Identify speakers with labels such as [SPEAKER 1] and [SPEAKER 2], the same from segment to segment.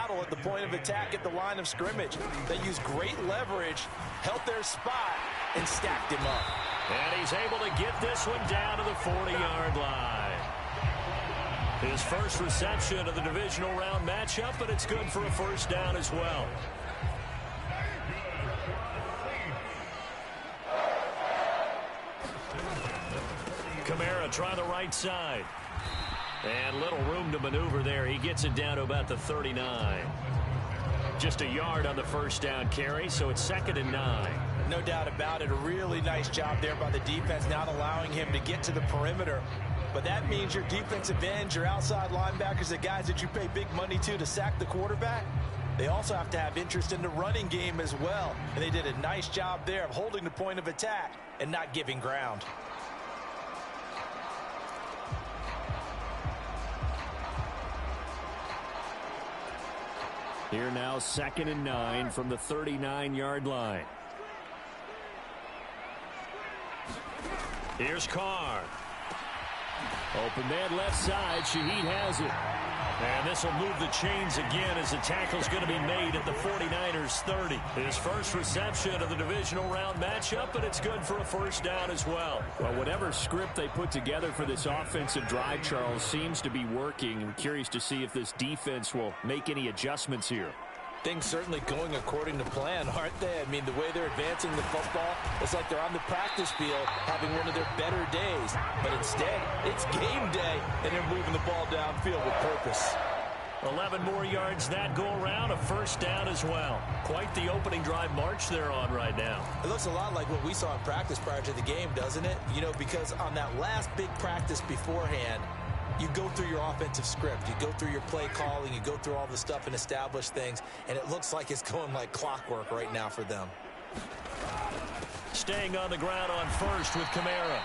[SPEAKER 1] battle at the point of attack at the line of scrimmage. They used great leverage, held their spot, and stacked him up.
[SPEAKER 2] And he's able to get this one down to the 40-yard line. His first reception of the divisional round matchup, but it's good for a first down as well. Kamara try the right side. And little room to maneuver there. He gets it down to about the 39. Just a yard on the first down carry, so it's 2nd and 9.
[SPEAKER 1] No doubt about it. A really nice job there by the defense, not allowing him to get to the perimeter. But that means your defensive ends, your outside linebackers, the guys that you pay big money to sack the quarterback, they also have to have interest in the running game as well. And they did a nice job there of holding the point of attack and not giving ground.
[SPEAKER 2] Here now, 2nd and 9 from the 39-yard line. Here's Carr. Open man left side. Shaheed has it. And this will move the chains again as the tackle's going to be made at the 49ers 30. His first reception of the divisional round matchup, but it's good for a first down as well.
[SPEAKER 3] Well, whatever script they put together for this offensive drive, Charles, seems to be working. I'm curious to see if this defense will make any adjustments here.
[SPEAKER 1] Things certainly going according to plan, aren't they? I mean, the way they're advancing the football, it's like they're on the practice field having one of their better days. But instead, it's game day, and they're moving the ball downfield with purpose.
[SPEAKER 2] 11 more yards that go around, a first down as well. Quite the opening drive march they're on right now.
[SPEAKER 1] It looks a lot like what we saw in practice prior to the game, doesn't it? You know, because on that last big practice beforehand, you go through your offensive script. You go through your play calling. You go through all the stuff and establish things. And it looks like it's going like clockwork right now for them.
[SPEAKER 2] Staying on the ground on first with Kamara.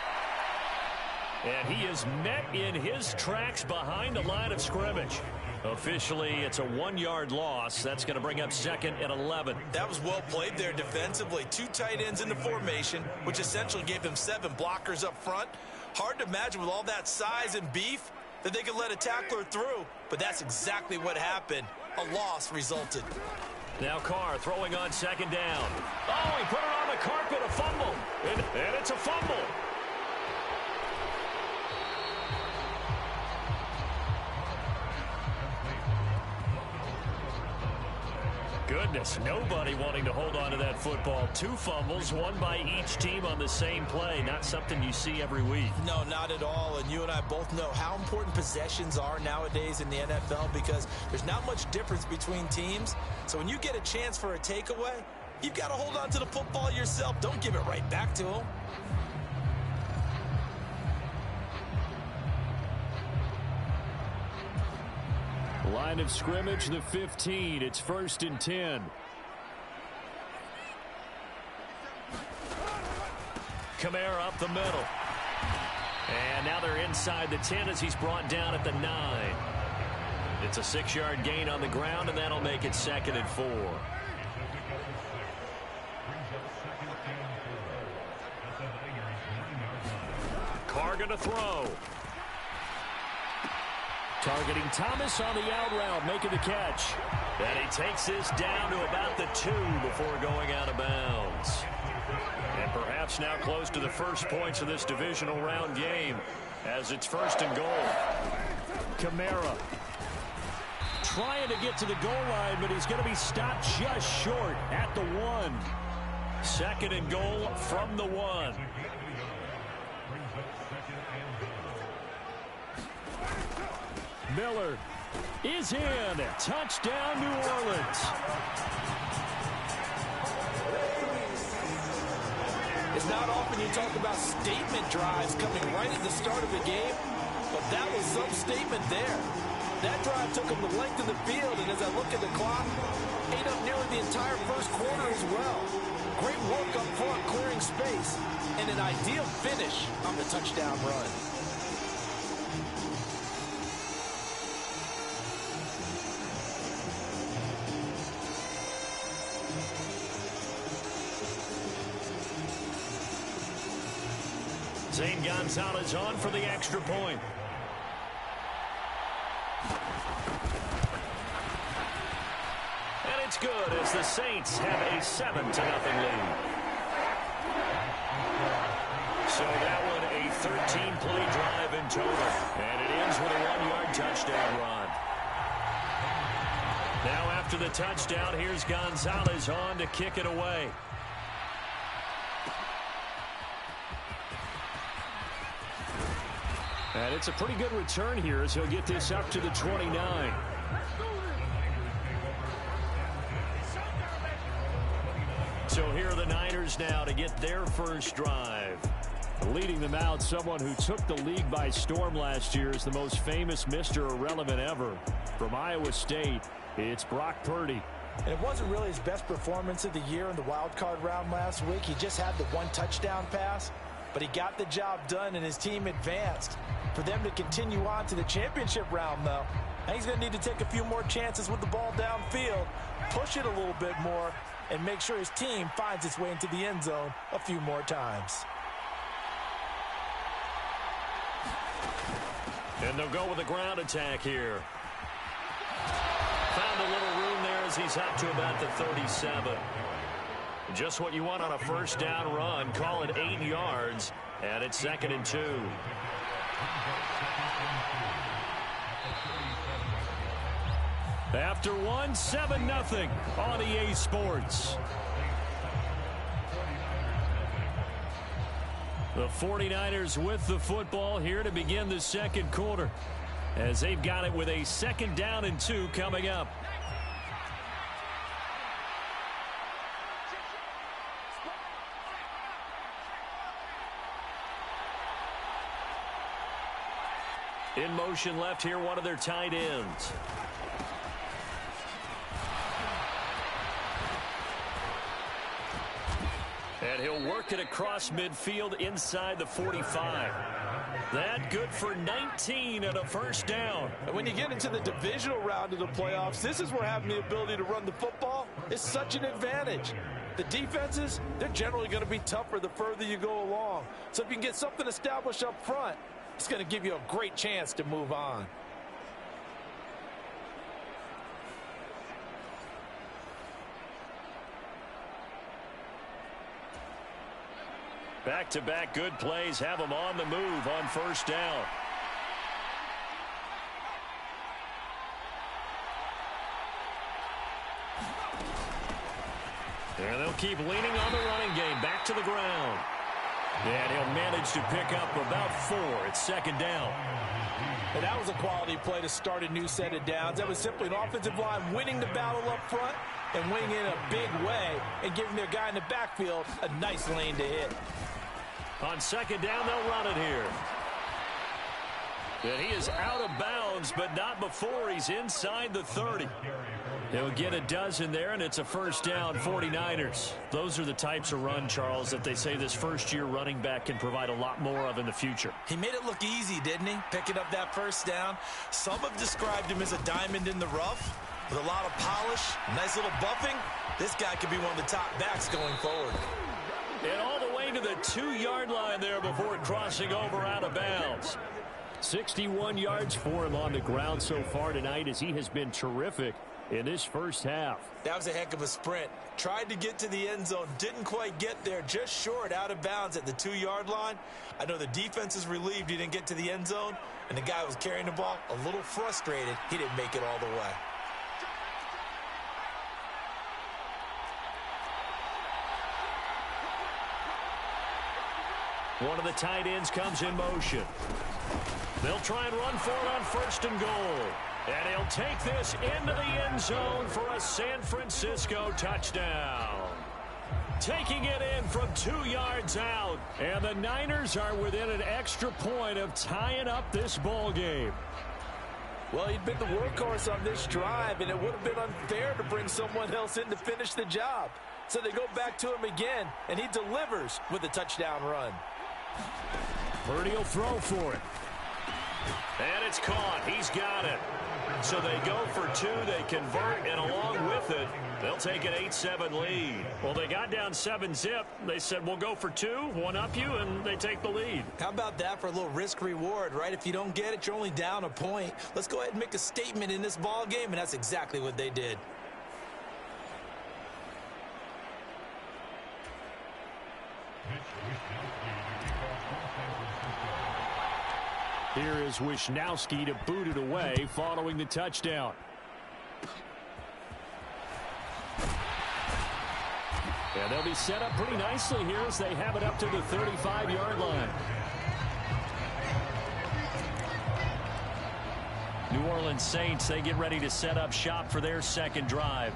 [SPEAKER 2] And he is met in his tracks behind the line of scrimmage. Officially, it's a 1-yard loss. That's going to bring up 2nd and 11.
[SPEAKER 1] That was well played there defensively. 2 tight ends in the formation, which essentially gave them 7 blockers up front. Hard to imagine with all that size and beef that they could let a tackler through, but that's exactly what happened. A loss resulted.
[SPEAKER 2] Now Carr throwing on 2nd down. Oh, he put it on the carpet, a fumble. And it's a fumble. Goodness, nobody wanting to hold on to that football. 2 fumbles, one by each team on the same play. Not something you see every week.
[SPEAKER 1] No, not at all. And you and I both know how important possessions are nowadays in the NFL because there's not much difference between teams. So when you get a chance for a takeaway, you've got to hold on to the football yourself. Don't give it right back to them.
[SPEAKER 3] Line of scrimmage, the 15. It's 1st and 10.
[SPEAKER 2] Kamara up the middle. And now they're inside the 10 as he's brought down at the 9. It's a 6-yard gain on the ground, and that'll make it 2nd and 4. Carr gonna throw.
[SPEAKER 3] Targeting Thomas on the out route, making the catch.
[SPEAKER 2] And he takes this down to about the 2 before going out of bounds. And perhaps now close to the first points of this divisional round game as it's 1st and goal.
[SPEAKER 3] Kamara trying to get to the goal line, but he's going to be stopped just short at the 1.
[SPEAKER 2] 2nd and goal from the 1.
[SPEAKER 3] Miller is in. Touchdown, New Orleans.
[SPEAKER 1] It's not often you talk about statement drives coming right at the start of the game, but that was some statement there. That drive took them the length of the field, and as I look at the clock, ate up nearly the entire first quarter as well. Great work up front, clearing space, and an ideal finish on the touchdown run.
[SPEAKER 2] Zane Gonzalez on for the extra point. it's good as the Saints have a 7-0 lead. So that one a 13-play drive in total. And it ends with a 1-yard touchdown run. Now after the touchdown, here's Gonzalez on to kick it away. And it's a pretty good return here as he'll get this up to the 29. So here are the Niners now to get their first drive. Leading them out, someone who took the league by storm last year is the most famous Mr. Irrelevant ever. From Iowa State, it's Brock Purdy.
[SPEAKER 1] And it wasn't really his best performance of the year in the wild card round last week. He just had the one touchdown pass, but he got the job done and his team advanced. For them to continue on to the championship round, though, he's going to need to take a few more chances with the ball downfield, push it a little bit more, and make sure his team finds its way into the end zone a few more times.
[SPEAKER 2] And they'll go with a ground attack here. Found a little room there as he's up to about the 37. Just what you want on a first down run. Call it 8 yards, and it's 2nd and 2. After one, 7-0 on EA Sports. The 49ers with the football here to begin the second quarter, as they've got it with a 2nd down and 2 coming up. In motion left here, one of their tight ends. And he'll work it across midfield inside the 45. That good for 19 and a first down.
[SPEAKER 1] And when you get into the divisional round of the playoffs, this is where having the ability to run the football is such an advantage. The defenses, they're generally going to be tougher the further you go along. So if you can get something established up front, it's going to give you a great chance to move on.
[SPEAKER 2] Back-to-back good plays have them on the move on first down. And they'll keep leaning on the running game. Back to the ground. And he'll manage to pick up about 4. It's 2nd down.
[SPEAKER 1] And that was a quality play to start a new set of downs. That was simply an offensive line winning the battle up front and winning in a big way and giving their guy in the backfield a nice lane to hit.
[SPEAKER 2] On 2nd down, they'll run it here. And he is out of bounds, but not before he's inside the 30. He'll get a dozen there, and it's a first down, 49ers. Those are the types of run, Charles, that they say this first-year running back can provide a lot more of in the future.
[SPEAKER 1] He made it look easy, didn't he? Picking up that first down. Some have described him as a diamond in the rough with a lot of polish, nice little buffing. This guy could be one of the top backs going forward.
[SPEAKER 2] And all the way to the 2-yard line there before crossing over out of bounds. 61 yards for him on the ground so far tonight as he has been terrific in this first half.
[SPEAKER 1] That was a heck of a sprint. Tried to get to the end zone, didn't quite get there, just short out of bounds at the 2-yard line. I know the defense is relieved he didn't get to the end zone, and the guy who was carrying the ball a little frustrated he didn't make it all the way.
[SPEAKER 2] One of the tight ends comes in motion. They'll try and run for it on 1st and goal. And he'll take this into the end zone for a San Francisco touchdown. Taking it in from 2 yards out. And the Niners are within an extra point of tying up this ball game.
[SPEAKER 1] Well, he'd been the workhorse on this drive, and it would have been unfair to bring someone else in to finish the job. So they go back to him again, and he delivers with a touchdown run.
[SPEAKER 2] Purdy will throw for it. And it's caught. He's got it. So they go for 2. They convert, and along with it, they'll take an 8-7 lead. Well, they got down 7-zip. They said, we'll go for 2, one up you, and they take the lead.
[SPEAKER 1] How about that for a little risk-reward, right? If you don't get it, you're only down a point. Let's go ahead and make a statement in this ball game, and that's exactly what they did.
[SPEAKER 3] Here is Wisnowski to boot it away following the touchdown. And they'll be set up pretty nicely here as they have it up to the 35-yard line.
[SPEAKER 2] New Orleans Saints, they get ready to set up shop for their second drive.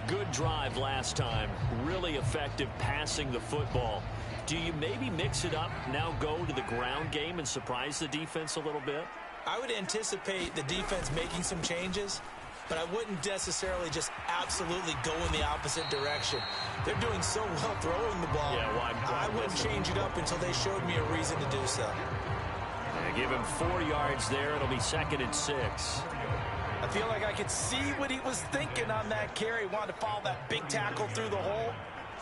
[SPEAKER 2] Good drive last time. Really effective passing the football. Do you maybe mix it up, now go to the ground game and surprise the defense a little bit?
[SPEAKER 1] I would anticipate the defense making some changes, but I wouldn't necessarily just absolutely go in the opposite direction. They're doing so well throwing the ball.
[SPEAKER 2] Yeah, why
[SPEAKER 1] I wouldn't change it up until they showed me a reason to do so.
[SPEAKER 2] Give him 4 yards there. It'll be 2nd and 6.
[SPEAKER 1] I feel like I could see what he was thinking on that carry. Wanted to follow that big tackle through the hole.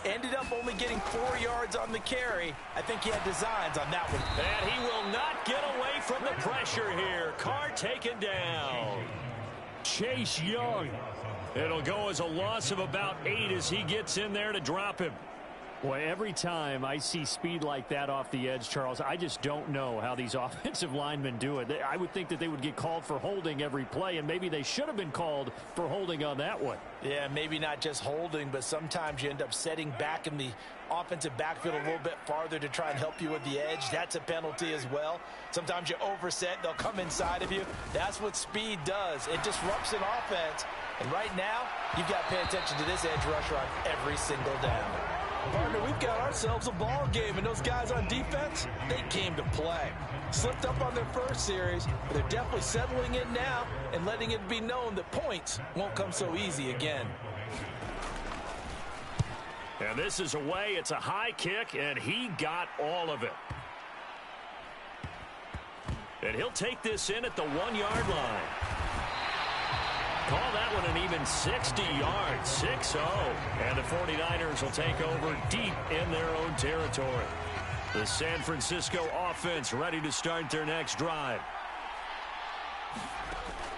[SPEAKER 1] Ended up only getting 4 yards on the carry. I think he had designs on that one.
[SPEAKER 2] And he will not get away from the pressure here. Carr taken down.
[SPEAKER 3] Chase Young.
[SPEAKER 2] It'll go as a loss of about 8 as he gets in there to drop him.
[SPEAKER 3] Boy, every time I see speed like that off the edge, Charles, I just don't know how these offensive linemen do it. I would think that they would get called for holding every play, and maybe they should have been called for holding on that one.
[SPEAKER 1] Yeah, maybe not just holding, but sometimes you end up setting back in the offensive backfield a little bit farther to try and help you with the edge. That's a penalty as well. Sometimes you overset, they'll come inside of you. That's what speed does. It disrupts an offense. And right now, you've got to pay attention to this edge rusher on every single down. Partner, we've got ourselves a ball game, and those guys on defense, they came to play. Slipped up on their first series, but they're definitely settling in now and letting it be known that points won't come so easy again.
[SPEAKER 2] And this is away. It's a high kick, and he got all of it. And he'll take this in at the 1-yard line. Call that one an even 60 yards, 6-0. And the 49ers will take over deep in their own territory. The San Francisco offense ready to start their next drive.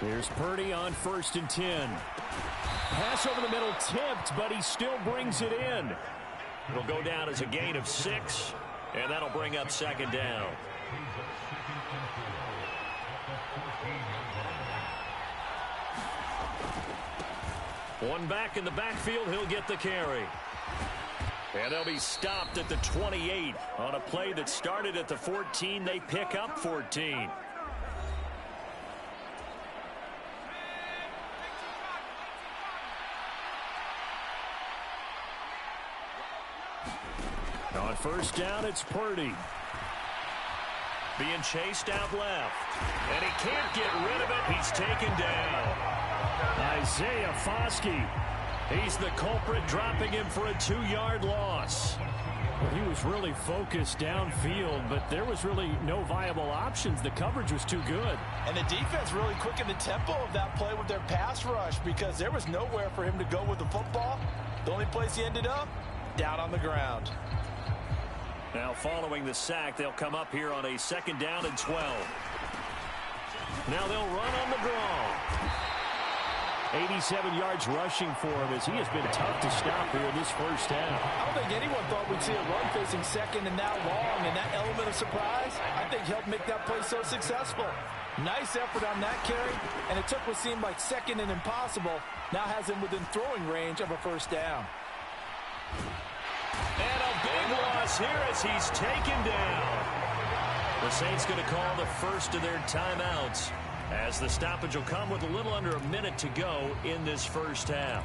[SPEAKER 3] Here's Purdy on 1st and 10. Pass over the middle tipped, but he still brings it in.
[SPEAKER 2] It'll go down as a gain of 6, and that'll bring up 2nd down. One back in the backfield, he'll get the carry. And they'll be stopped at the 28 on a play that started at the 14. They pick up 14.
[SPEAKER 3] On 1st down, it's Purdy.
[SPEAKER 2] Being chased out left. And he can't get rid of it. He's taken down.
[SPEAKER 3] Isaiah Foskey.
[SPEAKER 2] He's the culprit, dropping him for a 2-yard loss.
[SPEAKER 3] Well, he was really focused downfield, but there was really no viable options. The coverage was too good.
[SPEAKER 1] And the defense really quickened the tempo of that play with their pass rush because there was nowhere for him to go with the football. The only place he ended up, down on the ground.
[SPEAKER 2] Now following the sack, they'll come up here on a 2nd down and 12. Now they'll run on the draw.
[SPEAKER 3] 87 yards rushing for him as he has been tough to stop here in this first half.
[SPEAKER 1] I don't think anyone thought we'd see a run facing second and that long, and that element of surprise, I think, helped make that play so successful. Nice effort on that carry, and it took what seemed like second and impossible, now has him within throwing range of a 1st down.
[SPEAKER 2] And a big loss here as he's taken down. The Saints going to call the first of their timeouts, as the stoppage will come with a little under a minute to go in this first half.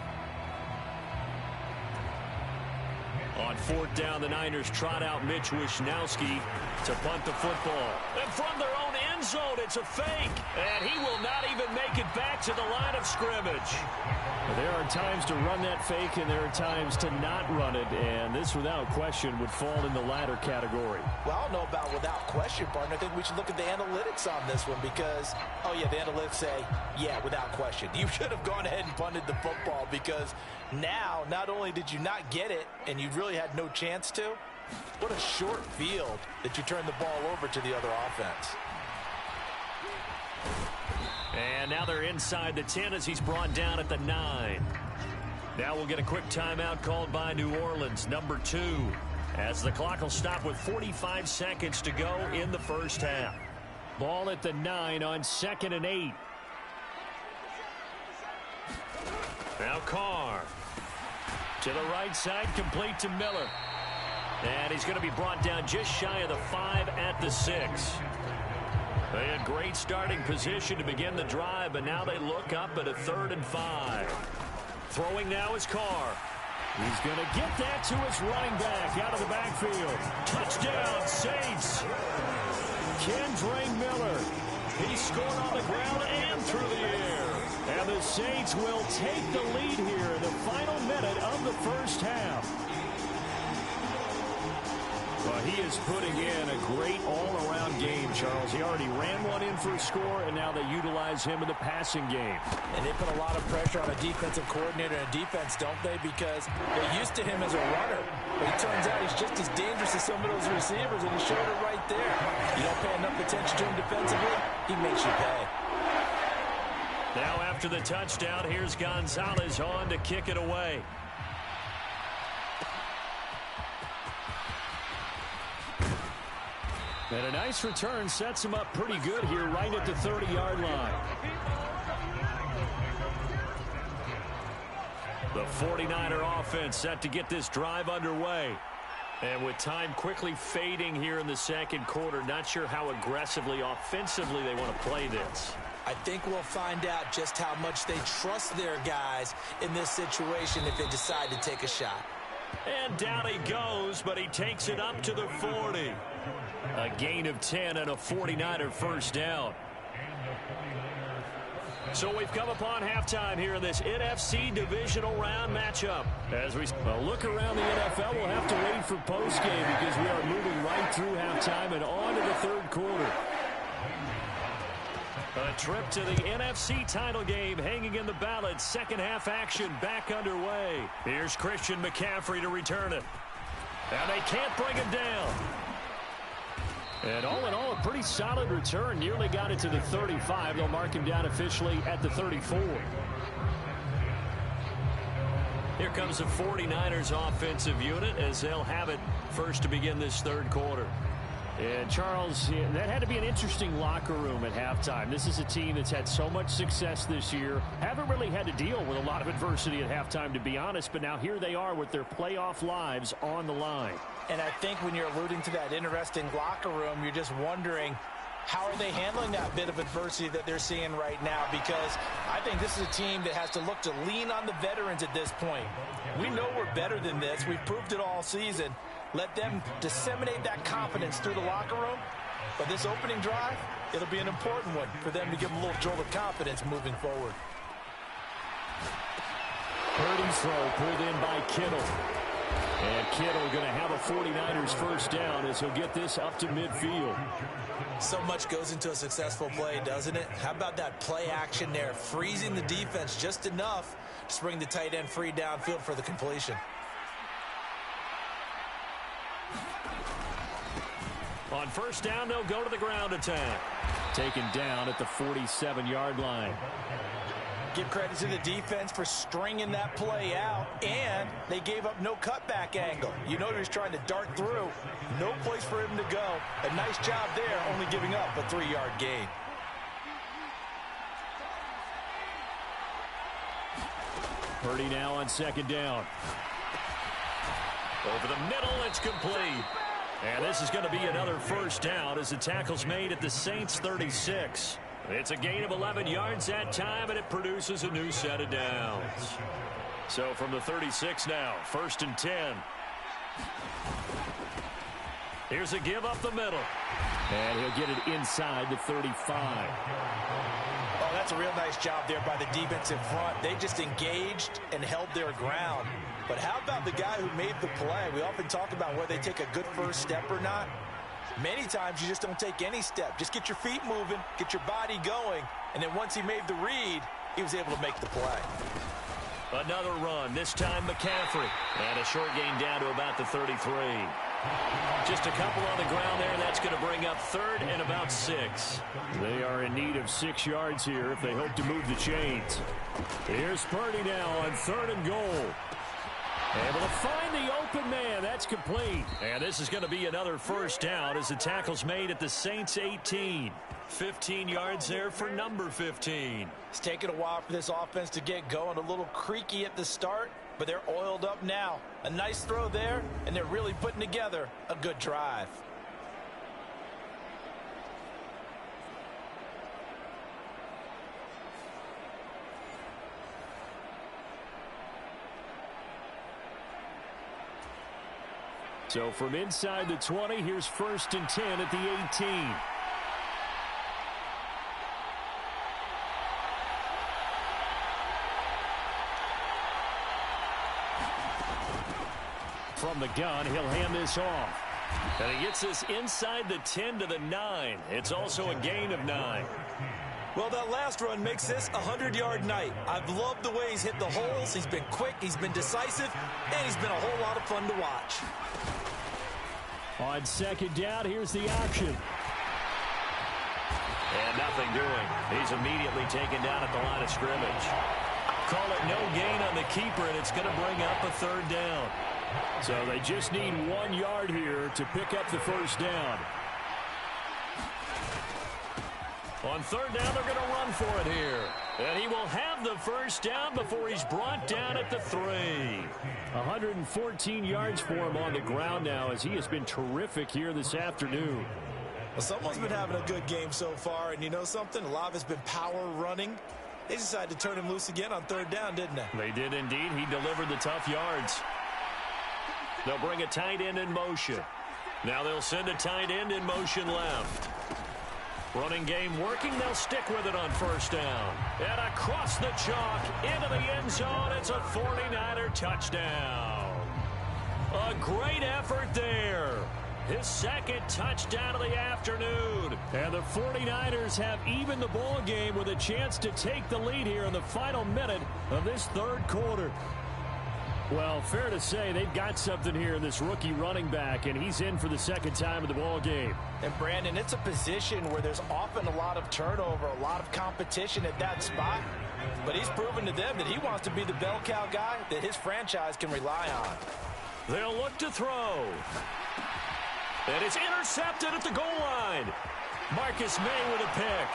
[SPEAKER 2] On 4th down, the Niners trot out Mitch Wisnowski to punt the football. And from their own end zone, it's a fake. And he will not even make it back to the line of scrimmage.
[SPEAKER 3] There are times to run that fake, and there are times to not run it. And this, without question, would fall in the latter category.
[SPEAKER 1] Well, I don't know about without question, partner. I think we should look at the analytics on this one because, oh, yeah, the analytics say, yeah, without question. You should have gone ahead and punted the football because now, not only did you not get it, and you really had no chance to, what a short field that you turned the ball over to the other offense.
[SPEAKER 2] And now they're inside the 10 as he's brought down at the 9. Now we'll get a quick timeout called by New Orleans, number 2. as the clock will stop with 45 seconds to go in the first half.
[SPEAKER 3] Ball at the 9 on 2nd and 8.
[SPEAKER 2] Now Carr to the right side, complete to Miller. And he's going to be brought down just shy of the 5 at the 6. They had great starting position to begin the drive, but now they look up at a 3rd and 5. Throwing now is Carr.
[SPEAKER 3] He's going to get that to his running back out of the backfield.
[SPEAKER 2] Touchdown, Saints.
[SPEAKER 3] Kendre Miller. He scored on the ground and through the air. And the Saints will take the lead here in the final minute of the first half. Well, he is putting in a great all-around game, Charles. He already ran one in for a score, and now they utilize him in the passing game.
[SPEAKER 1] And they put a lot of pressure on a defensive coordinator and defense, don't they? Because they're used to him as a runner. But it turns out he's just as dangerous as some of those receivers, and he showed it right there. You don't pay enough attention to him defensively, he makes you pay.
[SPEAKER 2] Now after the touchdown, here's Gonzalez on to kick it away.
[SPEAKER 3] And a nice return sets him up pretty good here right at the 30-yard line.
[SPEAKER 2] The 49er offense set to get this drive underway. And with time quickly fading here in the second quarter, not sure how aggressively, offensively they want to play this.
[SPEAKER 1] I think we'll find out just how much they trust their guys in this situation if they decide to take a shot.
[SPEAKER 2] And down he goes, but he takes it up to the 40. A gain of 10 and a 49er first down. So we've come upon halftime here in this NFC divisional round matchup. As we
[SPEAKER 3] look around the NFL, we'll have to wait for postgame because we are moving right through halftime and on to the third quarter.
[SPEAKER 2] A trip to the NFC title game hanging in the balance. Second half action back underway. Here's Christian McCaffrey to return it. And they can't bring him down.
[SPEAKER 3] And all in all, a pretty solid return. Nearly got it to the 35. They'll mark him down officially at the 34.
[SPEAKER 2] Here comes the 49ers offensive unit as they'll have it first to begin this third quarter.
[SPEAKER 3] And Charles, that had to be an interesting locker room at halftime. This is a team that's had so much success this year. Haven't really had to deal with a lot of adversity at halftime, to be honest. But now here they are with their playoff lives on the line.
[SPEAKER 1] And I think when you're alluding to that interesting locker room, you're just wondering, how are they handling that bit of adversity that they're seeing right now? Because I think this is a team that has to look to lean on the veterans at this point. We know we're better than this. We've proved it all season. Let them disseminate that confidence through the locker room. But this opening drive, it'll be an important one for them to give them a little jolt of confidence moving forward.
[SPEAKER 3] Purdy's throw pulled in by Kittle. And Kittle going to have a 49ers first down as he'll get this up to midfield.
[SPEAKER 1] So much goes into a successful play, doesn't it? How about that play action there, freezing the defense just enough to bring the tight end free downfield for the completion.
[SPEAKER 2] On first down, they'll go to the ground attack.
[SPEAKER 3] Taken down at the 47-yard line.
[SPEAKER 1] Give credit to the defense for stringing that play out, and they gave up no cutback angle. You know he was trying to dart through. No place for him to go. A nice job there, only giving up a 3-yard gain.
[SPEAKER 3] Purdy now on second down.
[SPEAKER 2] Over the middle, it's complete. And this is going to be another first down as the tackle's made at the Saints 36. It's a gain of 11 yards that time, and it produces a new set of downs. So from the 36 now, 1st and 10. Here's a give up the middle.
[SPEAKER 3] And he'll get it inside the 35.
[SPEAKER 1] Oh, that's a real nice job there by the defensive front. They just engaged and held their ground. But how about the guy who made the play? We often talk about whether they take a good first step or not. Many times you just don't take any step. Just get your feet moving, get your body going, and then once he made the read, he was able to make the play.
[SPEAKER 2] Another run, this time McCaffrey. And a short gain down to about the 33. Just a couple on the ground there, and that's going to bring up 3rd and about 6.
[SPEAKER 3] They are in need of 6 yards here if they hope to move the chains. Here's Purdy now on 3rd and goal.
[SPEAKER 2] Able to find the open man. That's complete. And this is going to be another first down as the tackle's made at the Saints 18. 15 yards there for number 15.
[SPEAKER 1] It's taken a while for this offense to get going. A little creaky at the start, but they're oiled up now. A nice throw there, and they're really putting together a good drive.
[SPEAKER 3] So from inside the 20, here's 1st and 10 at the 18. From the gun, he'll hand this off.
[SPEAKER 2] And he gets this inside the 10 to the 9. It's also a gain of 9.
[SPEAKER 1] Well, that last run makes this a 100-yard night. I've loved the way he's hit the holes. He's been quick, he's been decisive, and he's been a whole lot of fun to watch.
[SPEAKER 3] On 2nd down, here's the option.
[SPEAKER 2] And nothing doing. He's immediately taken down at the line of scrimmage. Call it no gain on the keeper, and it's going to bring up a 3rd down.
[SPEAKER 3] So they just need 1 yard here to pick up the 1st down.
[SPEAKER 2] On 3rd down, they're going to run for it here. And he will have the 1st down before he's brought down at the 3.
[SPEAKER 3] 114 yards for him on the ground now as he has been terrific here this afternoon.
[SPEAKER 1] Well, someone's been having a good game so far, and you know something? A lot of it's been power running. They decided to turn him loose again on 3rd down, didn't they?
[SPEAKER 2] They did indeed. He delivered the tough yards. They'll bring a tight end in motion. Now they'll send a tight end in motion left. Running game working. They'll stick with it on 1st down. And across the chalk into the end zone. It's a 49er touchdown. A great effort there. His 2nd touchdown of the afternoon.
[SPEAKER 3] And the 49ers have evened the ball game with a chance to take the lead here in the final minute of this 3rd quarter. Well, fair to say they've got something here in this rookie running back, and he's in for the 2nd time of the ball game.
[SPEAKER 1] And, Brandon, it's a position where there's often a lot of turnover, a lot of competition at that spot. But he's proven to them that he wants to be the bell cow guy that his franchise can rely on.
[SPEAKER 2] They'll look to throw. And it's intercepted at the goal line. Marcus May with a pick.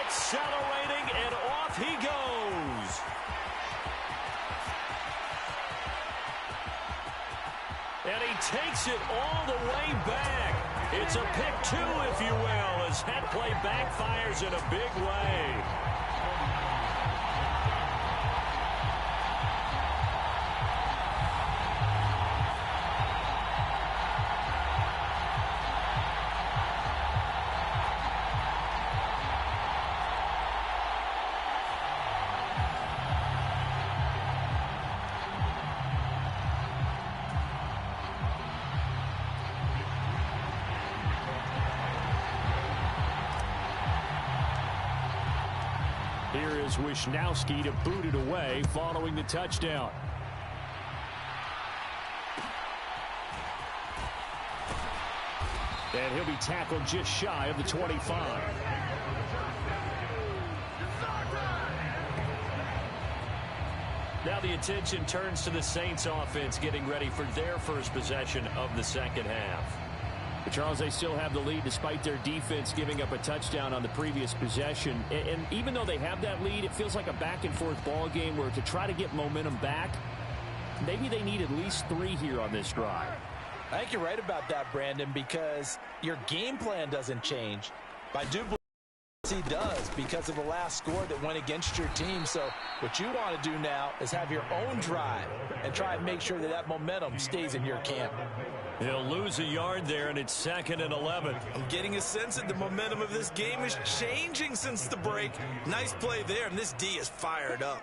[SPEAKER 2] Accelerating, and off he goes. And he takes it all the way back. It's a pick 2, if you will, as that play backfires in a big way.
[SPEAKER 3] Here is Wisnowski to boot it away following the touchdown. And he'll be tackled just shy of the 25.
[SPEAKER 2] Now the attention turns to the Saints offense getting ready for their first possession of the 2nd half.
[SPEAKER 3] But Charles, they still have the lead despite their defense giving up a touchdown on the previous possession. And even though they have that lead, it feels like a back-and-forth ball game where to try to get momentum back, maybe they need at least 3 here on this drive.
[SPEAKER 1] I think you're right about that, Brandon, because your game plan doesn't change. But I do believe he does because of the last score that went against your team. So what you want to do now is have your own drive and try and make sure that that momentum stays in your camp.
[SPEAKER 2] He'll lose a yard there, and it's 2nd and 11.
[SPEAKER 1] I'm getting a sense that the momentum of this game is changing since the break. Nice play there, and this D is fired up.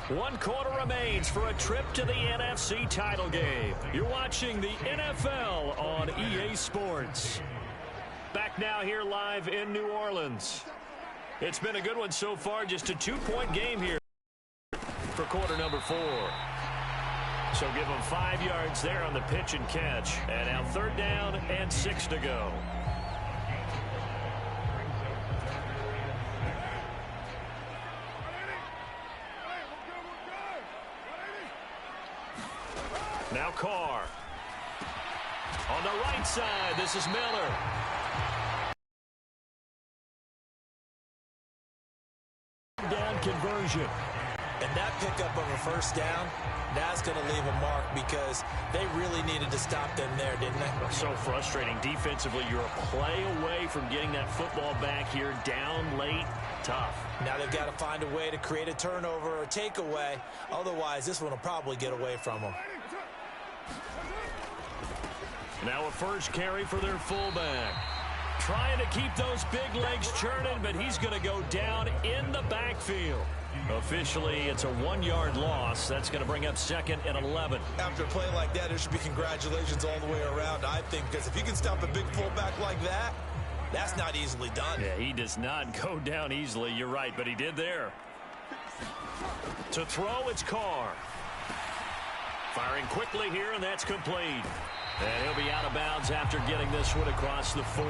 [SPEAKER 2] 1 quarter remains for a trip to the NFC title game. You're watching the NFL on EA Sports. Back now here live in New Orleans. It's been a good one so far, just a 2-point game here for quarter number 4. So give them 5 yards there on the pitch and catch. And now 3rd down and 6 to go. Now Carr. On the right side, this is Miller. Down conversion.
[SPEAKER 1] And that pickup of a first down, that's going to leave a mark because they really needed to stop them there, didn't they?
[SPEAKER 2] So frustrating. Defensively, you're a play away from getting that football back here. Down late, tough.
[SPEAKER 1] Now they've got to find a way to create a turnover or a takeaway. Otherwise, this one will probably get away from them.
[SPEAKER 2] Now a first carry for their fullback. Trying to keep those big legs churning, but he's going to go down in the backfield. Officially, it's a 1-yard loss. That's going to bring up 2nd and 11.
[SPEAKER 1] After a play like that, there should be congratulations all the way around, I think, because if you can stop a big fullback like that, that's not easily done.
[SPEAKER 2] Yeah, he does not go down easily. You're right, but he did there. To throw, it's Carr. Firing quickly here, and that's complete. And he'll be out of bounds after getting this one across the 40.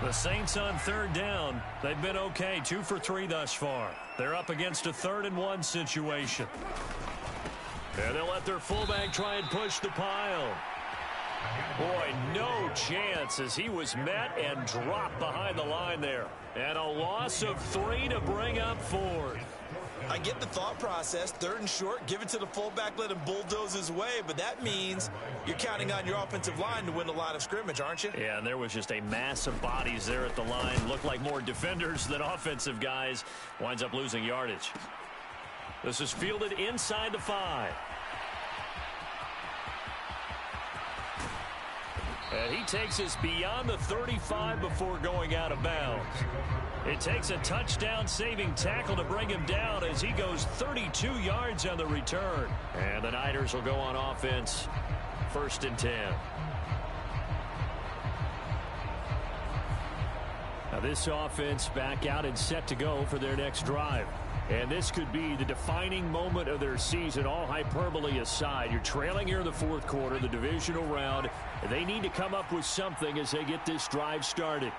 [SPEAKER 2] The Saints on 3rd down. They've been okay, 2 for 3 thus far. They're up against a 3rd and 1 situation. And they'll let their fullback try and push the pile. Boy, no chance as he was met and dropped behind the line there. And a loss of 3 to bring up 4th.
[SPEAKER 1] I get the thought process. 3rd and short, give it to the fullback, let him bulldoze his way. But that means you're counting on your offensive line to win the line of scrimmage, aren't you?
[SPEAKER 2] Yeah, and there was just a mass of bodies there at the line. Looked like more defenders than offensive guys. Winds up losing yardage. This is fielded inside the 5. And he takes us beyond the 35 before going out of bounds. It takes a touchdown-saving tackle to bring him down as he goes 32 yards on the return. And the Niners will go on offense, 1st and 10. Now this offense back out and set to go for their next drive. And this could be the defining moment of their season, all hyperbole aside. You're trailing here in the 4th quarter, the divisional round. They need to come up with something as they get this drive started.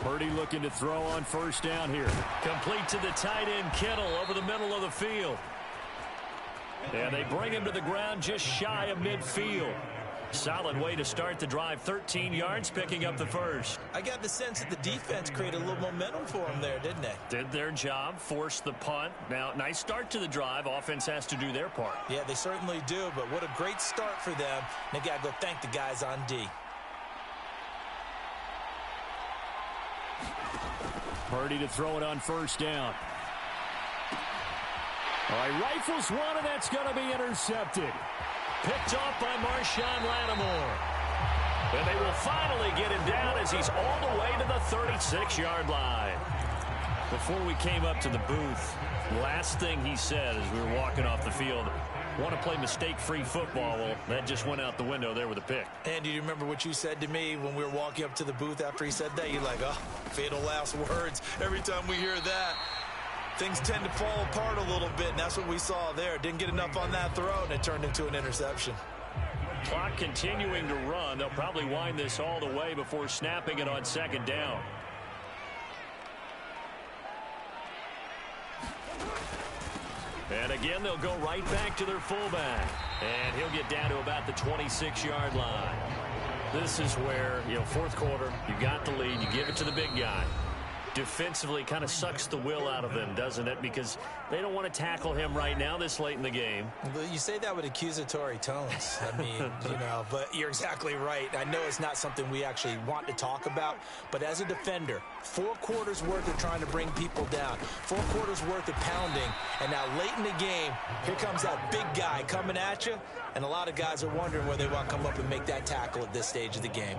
[SPEAKER 2] Purdy looking to throw on 1st down here. Complete to the tight end, Kittle, over the middle of the field. And they bring him to the ground just shy of midfield. Solid way to start the drive. 13 yards, picking up the 1st.
[SPEAKER 1] I got the sense that the defense created a little momentum for them there, didn't they?
[SPEAKER 2] Did their job, forced the punt. Now, nice start to the drive. Offense has to do their part.
[SPEAKER 1] Yeah, they certainly do, but what a great start for them. They got to go thank the guys on D.
[SPEAKER 3] Purdy to throw it on 1st down. All right, rifles one, and that's going to be intercepted.
[SPEAKER 2] Picked off by Marshawn Lattimore. And they will finally get him down as he's all the way to the 36-yard line. Before we came up to the booth, last thing he said as we were walking off the field, want to play mistake-free football. Well, that just went out the window there with a pick.
[SPEAKER 1] And do you remember what you said to me when we were walking up to the booth after he said that? You're like, oh, fatal last words. Every time we hear that, things tend to fall apart a little bit, and that's what we saw there. Didn't get enough on that throw, and it turned into an interception.
[SPEAKER 2] Clock continuing to run. They'll probably wind this all the way before snapping it on 2nd down. And again, they'll go right back to their fullback. And he'll get down to about the 26-yard line. This is where, 4th quarter, you got the lead, you give it to the big guy. Defensively kind of sucks the will out of them, doesn't it? Because they don't want to tackle him right now this late in the game.
[SPEAKER 1] You say that with accusatory tones. I mean, but you're exactly right. I know it's not something we actually want to talk about, but as a defender, 4 quarters worth of trying to bring people down, 4 quarters worth of pounding, and now late in the game, here comes that big guy coming at you, and a lot of guys are wondering whether they want to come up and make that tackle at this stage of the game.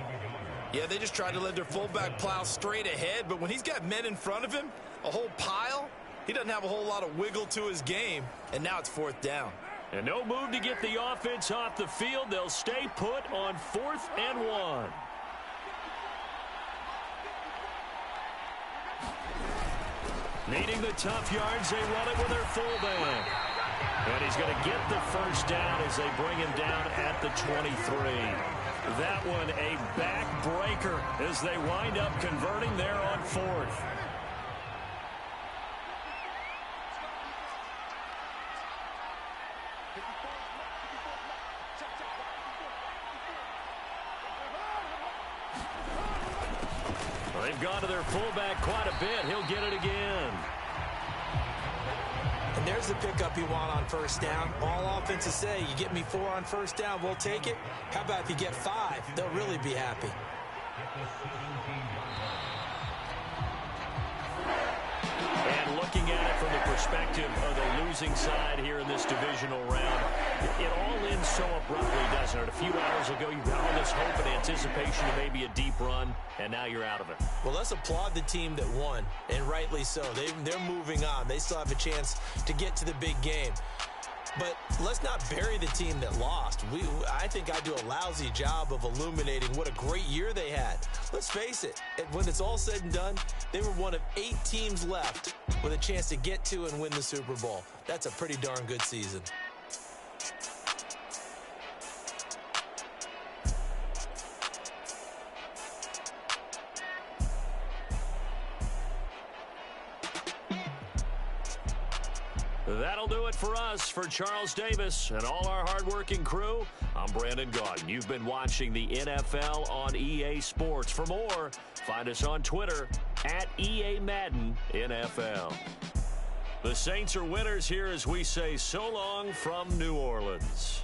[SPEAKER 1] Yeah, they just tried to let their fullback plow straight ahead, but when he's got men in front of him, a whole pile, he doesn't have a whole lot of wiggle to his game, and now it's 4th down.
[SPEAKER 2] And no move to get the offense off the field. They'll stay put on 4th and 1. Needing the tough yards, they run it with their fullback. And he's going to get the 1st down as they bring him down at the 23. That one a backbreaker as they wind up converting there on 4th. Well, they've gone to their fullback quite a bit. He'll get it again.
[SPEAKER 1] And there's the pickup you want on first down. All offenses say, you get me 4 on first down, we'll take it. How about if you get 5? They'll really be happy.
[SPEAKER 2] And looking at it from the perspective of the losing side here in this divisional round, it all ends so abruptly, doesn't it? A few hours ago, you got all this hope and anticipation of maybe a deep run, and now you're out of it.
[SPEAKER 1] Well, let's applaud the team that won, and rightly so. They're moving on. They still have a chance to get to the big game. But let's not bury the team that lost. I think I do a lousy job of illuminating what a great year they had. Let's face it, when it's all said and done, they were one of 8 teams left with a chance to get to and win the Super Bowl. That's a pretty darn good season.
[SPEAKER 2] That'll do it for us. For Charles Davis and all our hardworking crew, I'm Brandon Gaudin. You've been watching the NFL on EA Sports. For more, find us on Twitter at EA Madden NFL. The Saints are winners here as we say so long from New Orleans.